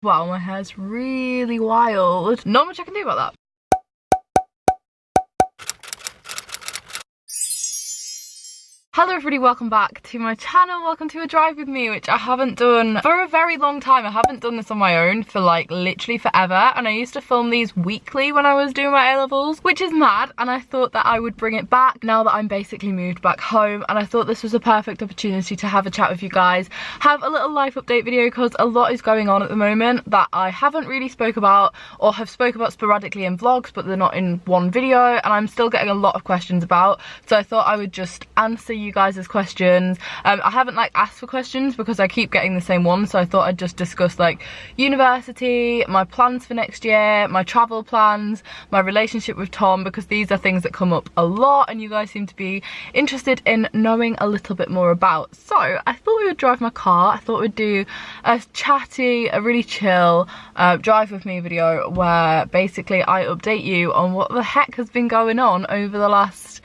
Wow, my hair's really wild. Not much I can do about that. Hello everybody, welcome back to my channel. Welcome to a drive with me, which I haven't done for a very long time. I haven't done this on my own for like literally forever, and I used to film these weekly when I was doing my A-levels, which is mad, and I thought that I would bring it back now that I'm basically moved back home, and I thought this was a perfect opportunity to have a chat with you guys, have a little life update video, because a lot is going on at the moment that I haven't really spoke about or have spoke about sporadically in vlogs, but they're not in one video, and I'm still getting a lot of questions about, so I thought I would just answer you guys' questions. I haven't like asked for questions because I keep getting the same ones, so I thought I'd just discuss like university, my plans for next year, my travel plans, my relationship with Tom, because these are things that come up a lot and you guys seem to be interested in knowing a little bit more about. So I thought we would drive my car. I thought we'd do a chatty, a really chill drive with me video where basically I update you on what the heck has been going on over the last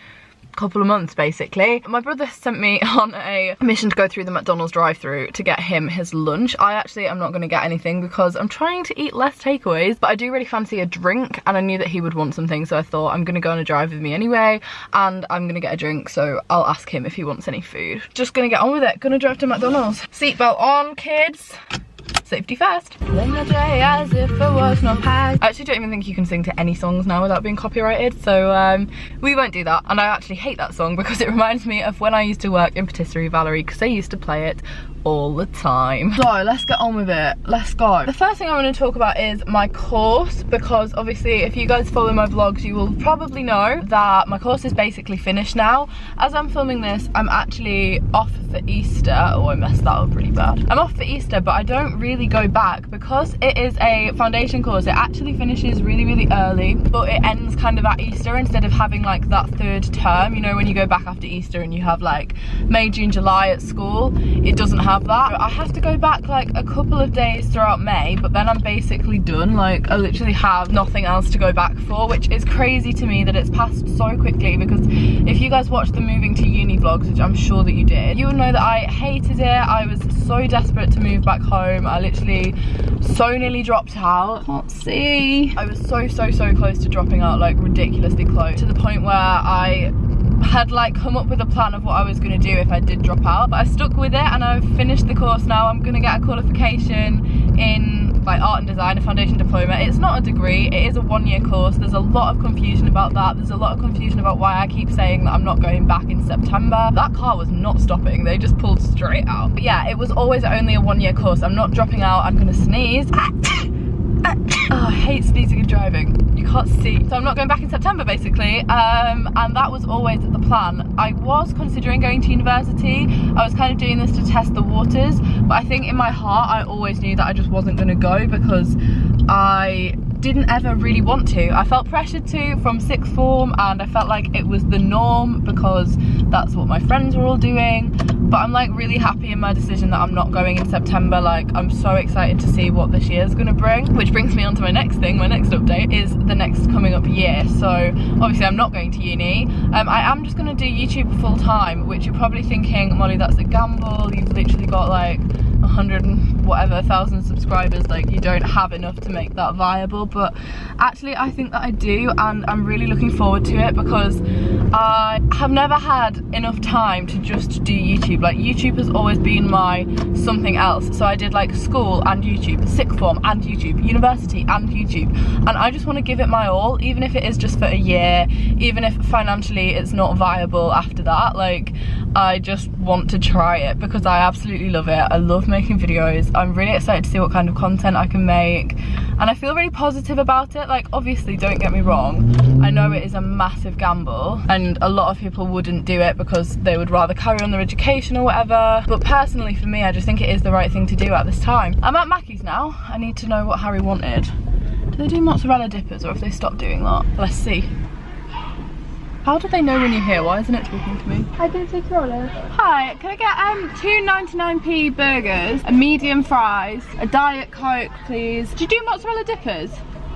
couple of months. Basically, my brother sent me on a mission to go through the McDonald's drive-through to get him his lunch. I actually am not going to get anything because I'm trying to eat less takeaways, but I do really fancy a drink and I knew that he would want something, so I thought I'm going to go on a drive with me anyway and I'm going to get a drink, so I'll ask him if he wants any food. Just going to get on with it. Gonna drive to McDonald's. Seatbelt on, kids. Safety first. As if it was no past. I actually don't even think you can sing to any songs now without being copyrighted, so we won't do that. And I actually hate that song because it reminds me of when I used to work in Patisserie Valerie, because I used to play it all the time. So let's get on with it. Let's go. The first thing I want to talk about is my course, because obviously if you guys follow my vlogs you will probably know that my course is basically finished now. As I'm filming this, I'm actually off for Easter. Oh, I messed that up really bad. I'm off for Easter, but I don't really go back because it is a foundation course. It actually finishes really early, but it ends kind of at Easter instead of having like that third term, you know, when you go back after Easter and you have like May, June, July at school. It doesn't have that. I have to go back like a couple of days throughout May, but then I'm basically done. Like I literally have nothing else to go back for, which is crazy to me that it's passed so quickly, because if you guys watched the moving to uni vlogs, which I'm sure that you did, you would know that I hated it. I was so desperate to move back home. I literally so nearly dropped out. Can't see. I was so close to dropping out, like ridiculously close, to the point where I had like come up with a plan of what I was going to do if I did drop out, but I stuck with it and I've finished the course now. I'm going to get a qualification in like art and design, a foundation diploma. It's not a degree, it is a one-year course. There's a lot of confusion about that. There's a lot of confusion about why I keep saying that I'm not going back in September. That car was not stopping, they just pulled straight out. But yeah, it was always only a one-year course. I'm not dropping out. I'm going to sneeze. Oh, I hate sneezing and driving. You can't see. So I'm not going back in September basically, and that was always the plan. I was considering going to university. I was kind of doing this to test the waters, but I think in my heart I always knew that I just wasn't going to go because I didn't ever really want to. I felt pressured to from sixth form, and I felt like it was the norm because that's what my friends were all doing. But I'm like really happy in my decision that I'm not going in September. Like I'm so excited to see what this year is going to bring, which brings me on to my next thing. My next update is the next coming up year. So obviously I'm not going to uni. I am just going to do YouTube full time, which you're probably thinking, Molly, that's a gamble. You've literally got like 100 and whatever thousand subscribers, like you don't have enough to make that viable. But actually I think that I do, and I'm really looking forward to it because I have never had enough time to just do YouTube. Like YouTube has always been my something else. So I did like school and YouTube, sixth form and YouTube, university and YouTube, and I just want to give it my all, even if it is just for a year, even if financially it's not viable after that. Like I just want to try it because I absolutely love it. I love making videos. I'm really excited to see what kind of content I can make, and I feel really positive about it. Like obviously, don't get me wrong, I know it is a massive gamble and a lot of people wouldn't do it because they would rather carry on their education or whatever, but personally for me I just think it is the right thing to do at this time. I'm at Mackey's now. I need to know what Harry wanted. Do they do mozzarella dippers, or if they stopped doing that? Let's see. How do they know when you're here? Why isn't it talking to me? I can take your order. Hi, can I get 2 99p burgers, a medium fries, a Diet Coke please? Do you do mozzarella dippers?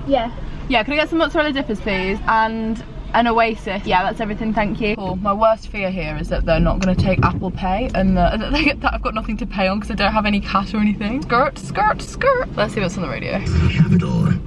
Yeah. Yeah, can I get some mozzarella dippers please? And An Oasis. Yeah, that's everything, thank you. Cool. My worst fear here is that they're not going to take Apple Pay and that I've got nothing to pay on because I don't have any cash or anything. Skirt, skirt, skirt. Let's see what's on the radio.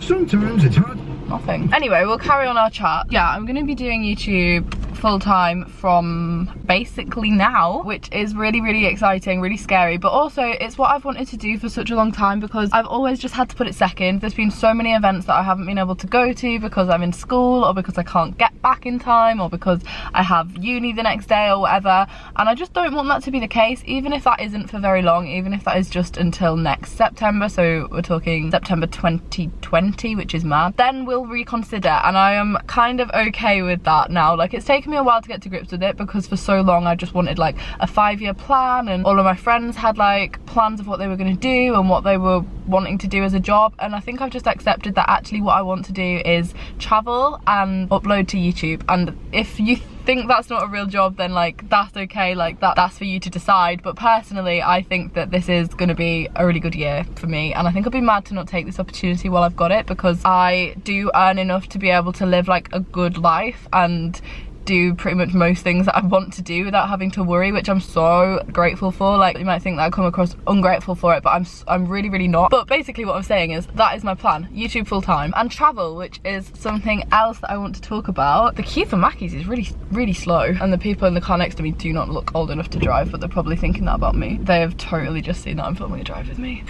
Sometimes it's hard. Nothing. Anyway, we'll carry on our chat. Yeah, I'm going to be doing YouTube full-time from basically now, which is really, really exciting, really scary, but also it's what I've wanted to do for such a long time because I've always just had to put it second. There's been so many events that I haven't been able to go to because I'm in school or because I can't get back in time or because I have uni the next day or whatever, and I just don't want that to be the case, even if that isn't for very long, even if that is just until next September, so we're talking September 2020, which is mad. Then we'll reconsider, and I am kind of okay with that now. Like, it's taken me a while to get to grips with it because for so long I just wanted like a 5-year plan, and all of my friends had like plans of what they were going to do and what they were wanting to do as a job, and I think I've just accepted that actually what I want to do is travel and upload to YouTube. And if you think that's not a real job, then like that's okay, like that's for you to decide, but personally I think that this is going to be a really good year for me, and I think I'll be mad to not take this opportunity while I've got it, because I do earn enough to be able to live like a good life and do pretty much most things that I want to do without having to worry, which I'm so grateful for. Like, you might think that I come across ungrateful for it, but I'm really, really not. But basically what I'm saying is that is my plan: YouTube full time and travel, which is something else that I want to talk about. The queue for Mackey's is really, really slow, and the people in the car next to me do not look old enough to drive, but they're probably thinking that about me. They have totally just seen that I'm filming a drive with me.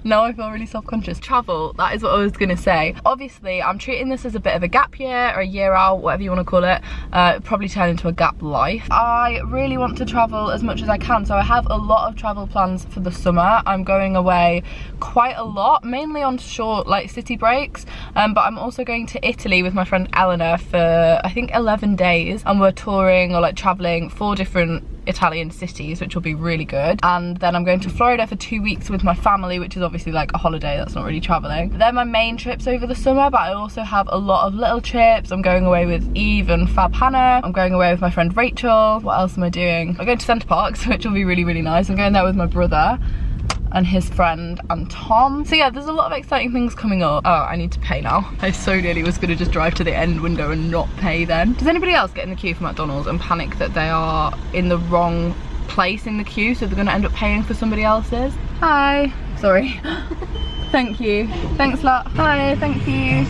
Now I feel really self-conscious. Travel, that is what I was gonna say. Obviously I'm treating this as a bit of a gap year or a year out, whatever you want to call it. Probably turn into a gap life. I really want to travel as much as I can, so I have a lot of travel plans for the summer. I'm going away quite a lot, mainly on short like city breaks, but I'm also going to Italy with my friend Eleanor for I think 11 days, and we're touring or like traveling 4 different Italian cities, which will be really good. And then I'm going to Florida for 2 weeks with my family, which is obviously like a holiday, that's not really traveling. They're my main trips over the summer, but I also have a lot of little trips. I'm going away with Eve and Fab Hannah. I'm going away with my friend Rachel. What else am I doing? I'm going to Centre Parks, which will be really, really nice. I'm going there with my brother and his friend and Tom. So yeah, there's a lot of exciting things coming up. Oh, I need to pay now. I so nearly was gonna just drive to the end window and not pay then. Does anybody else get in the queue for McDonald's and panic that they are in the wrong place in the queue, so they're gonna end up paying for somebody else's? Hi. Sorry. Thank you. Thanks a lot. Hi, thank you.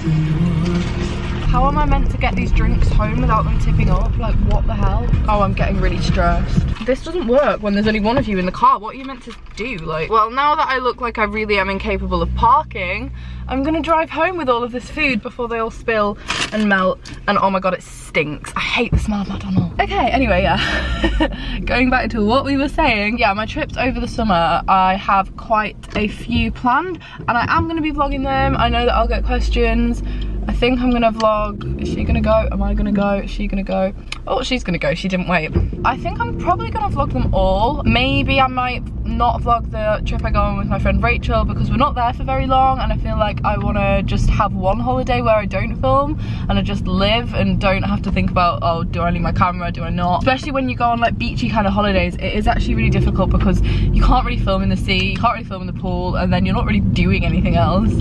How am I meant to get these drinks home without them tipping up? Like, what the hell? Oh, I'm getting really stressed. This doesn't work when there's only one of you in the car. What are you meant to do? Like, well, now that I look like I really am incapable of parking, I'm gonna drive home with all of this food before they all spill and melt, and oh my god, it stinks. I hate the smell of McDonald's. Okay, anyway, yeah. Going back to what we were saying, yeah, my trips over the summer, I have quite a few planned, and I am gonna be vlogging them. I know that I'll get questions. I think I'm gonna vlog. Is she gonna go? Am I gonna go? Is she gonna go? Oh, she's gonna go. She didn't wait. I think I'm probably gonna vlog them all. Maybe I might not vlog the trip I go on with my friend Rachel because we're not there for very long, and I feel like I wanna just have one holiday where I don't film and I just live and don't have to think about, oh, do I leave my camera, do I not? Especially when you go on like beachy kind of holidays, it is actually really difficult because you can't really film in the sea, you can't really film in the pool, and then you're not really doing anything else.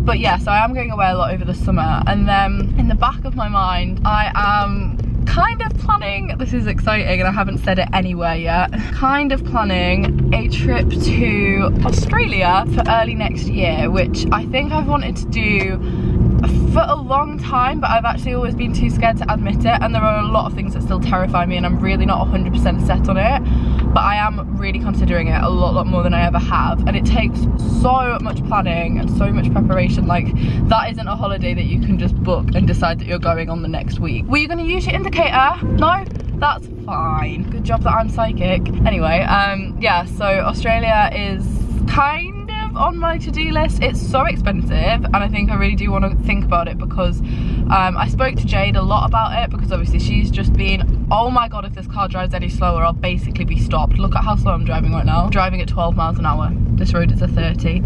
But yeah, so I am going away a lot over the summer, and then in the back of my mind I am kind of planning, this is exciting and I haven't said it anywhere yet, kind of planning a trip to Australia for early next year, which I think I've wanted to do for a long time, but I've actually always been too scared to admit it, and there are a lot of things that still terrify me, and I'm really not 100% set on it, but I am really considering it a lot more than I ever have, and it takes so much planning and so much preparation. Like, that isn't a holiday that you can just book and decide that you're going on the next week. Were you going to use your indicator? No? That's fine. Good job that I'm psychic. Anyway, yeah, so Australia is kind on my to-do list. It's so expensive, and I think I really do want to think about it because I spoke to Jade a lot about it, because obviously she's just been, oh my god, if this car drives any slower I'll basically be stopped. Look at how slow I'm driving right now. I'm driving at 12 miles an hour. This road is a 30.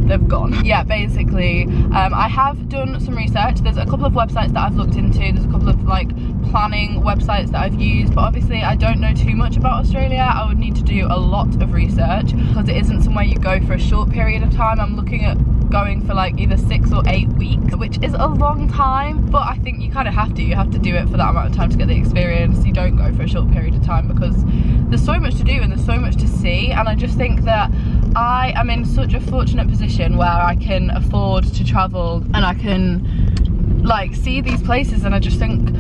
They've gone. Yeah, basically I have done some research. There's a couple of websites that I've looked into. There's a couple of like planning websites that I've used, but obviously I don't know too much about Australia. I would need to do a lot of research because it isn't somewhere you go for a short period of time. I'm looking at going for like either 6 or 8 weeks, which is a long time, but I think you kind of have to. You have to do it for that amount of time to get the experience. You don't go for a short period of time because there's so much to do and there's so much to see, and I just think that I am in such a fortunate position where I can afford to travel and I can like see these places, and I just think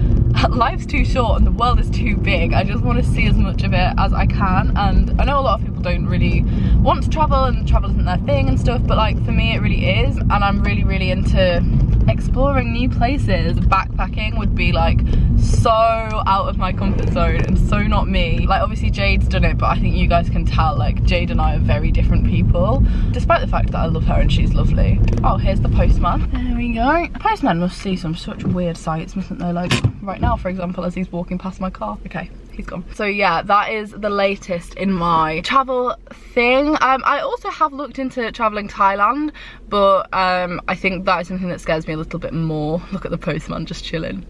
life's too short and the world is too big. I just want to see as much of it as I can, and I know a lot of people don't really want to travel and travel isn't their thing and stuff, but like for me it really is, and I'm really into exploring new places. Backpacking would be like so out of my comfort zone and so not me. Like obviously Jade's done it, but I think you guys can tell like Jade and I are very different people, despite the fact that I love her and she's lovely. Oh, here's the postman. There we go. The postman must see some such weird sights, mustn't they? Like right now, for example, as he's walking past my car. Okay, he's gone. So yeah, that is the latest in my travel thing. I also have looked into traveling Thailand, but I think that is something that scares me a little bit more. Look at the postman just chilling.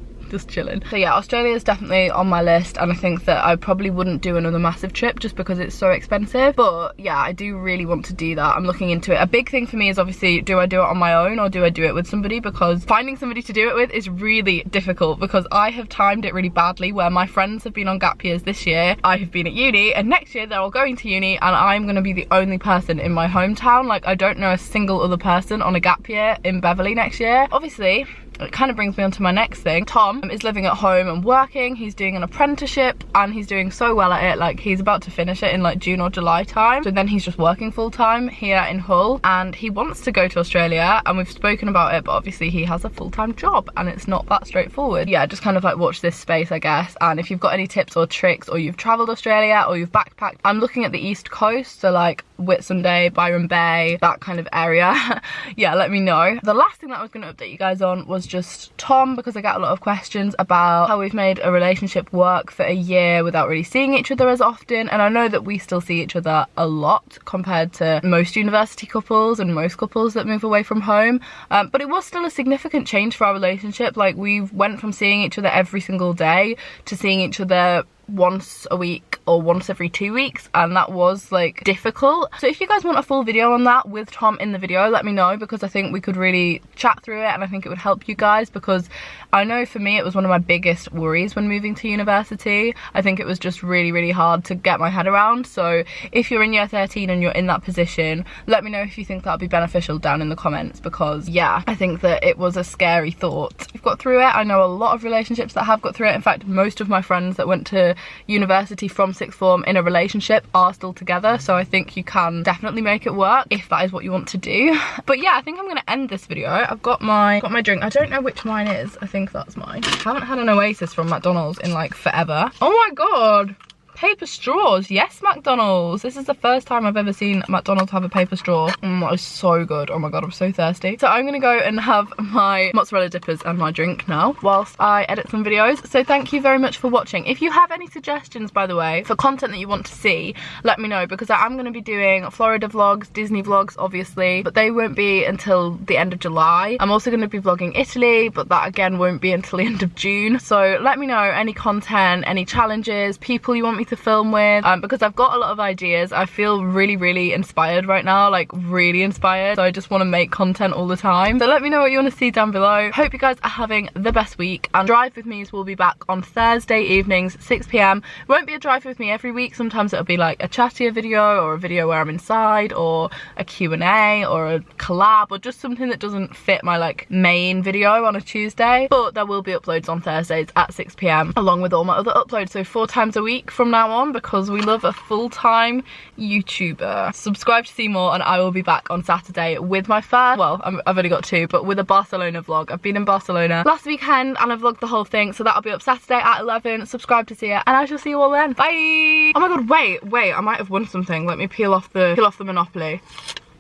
So yeah, Australia is definitely on my list, and I think that I probably wouldn't do another massive trip just because it's so expensive, but yeah, I do really want to do that. I'm looking into it. A big thing for me is obviously, do I do it on my own or do I do it with somebody, because finding somebody to do it with is really difficult, because I have timed it really badly where my friends have been on gap years this year, I have been at uni, and next year they're all going to uni and I'm going to be the only person in my hometown. Like I don't know a single other person on a gap year in Beverley next year. Obviously it kind of brings me on to my next thing. Tom is living at home and working. He's doing an apprenticeship and he's doing so well at it. Like he's about to finish it in like June or July time. So then he's just working full time here in Hull, and he wants to go to Australia, and we've spoken about it, but obviously he has a full-time job and it's not that straightforward. Yeah, just kind of like watch this space, I guess. And if you've got any tips or tricks, or you've traveled Australia or you've backpacked, I'm looking at the east coast, so like Whitsunday, Byron Bay, that kind of area. Yeah, let me know. The last thing that I was going to update you guys on was just Tom, because I get a lot of questions about how we've made a relationship work for a year without really seeing each other as often, and I know that we still see each other a lot compared to most university couples and most couples that move away from home, but it was still a significant change for our relationship. Like we went from seeing each other every single day to seeing each other once a week or once every 2 weeks, and that was like difficult. So if you guys want a full video on that with Tom in the video, let me know, because I think we could really chat through it and I think it would help you guys, because I know for me it was one of my biggest worries when moving to university. I think it was just really hard to get my head around. So if you're in year 13 and you're in that position, let me know if you think that'd be beneficial down in the comments, because yeah, I think that it was a scary thought. We've got through it. I know a lot of relationships that have got through it. In fact, most of my friends that went to university from sixth form in a relationship are still together, so I think you can definitely make it work if that is what you want to do. But yeah, I think I'm gonna end this video. I've got my drink. I don't know which mine is. I think that's mine. I haven't had an Oasis from McDonald's in like forever. Oh my god, paper straws. Yes, McDonald's. This is the first time I've ever seen McDonald's have a paper straw. That is so good. Oh my god, I'm so thirsty. So I'm gonna go and have my mozzarella dippers and my drink now whilst I edit some videos. So thank you very much for watching. If you have any suggestions, by the way, for content that you want to see, let me know, because I am gonna be doing Florida vlogs, Disney vlogs obviously, but they won't be until the end of July. I'm also gonna be vlogging Italy, but that again won't be until the end of June. So let me know any content, any challenges, people you want me to film with, because I've got a lot of ideas. I feel really inspired right now, like really inspired, so I just want to make content all the time. So let me know what you want to see down below. Hope you guys are having the best week, and Drive With Me's will be back on Thursday evenings 6 PM. It won't be a Drive With Me every week. Sometimes it'll be like a chattier video, or a video where I'm inside, or a Q&A, or a collab, or just something that doesn't fit my like main video on a Tuesday. But there will be uploads on Thursdays at 6 PM along with all my other uploads, so 4 times a week from now on, because we love a full-time YouTuber. Subscribe to see more, and I will be back on Saturday with my first, well, I've only got 2, but with a Barcelona vlog. I've been in Barcelona last weekend and I vlogged the whole thing, so that'll be up Saturday at 11. Subscribe to see it, and I shall see you all then. Bye. Oh my god, wait, I might have won something. Let me peel off the Monopoly.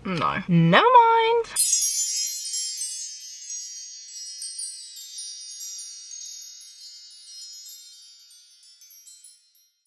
No, never mind.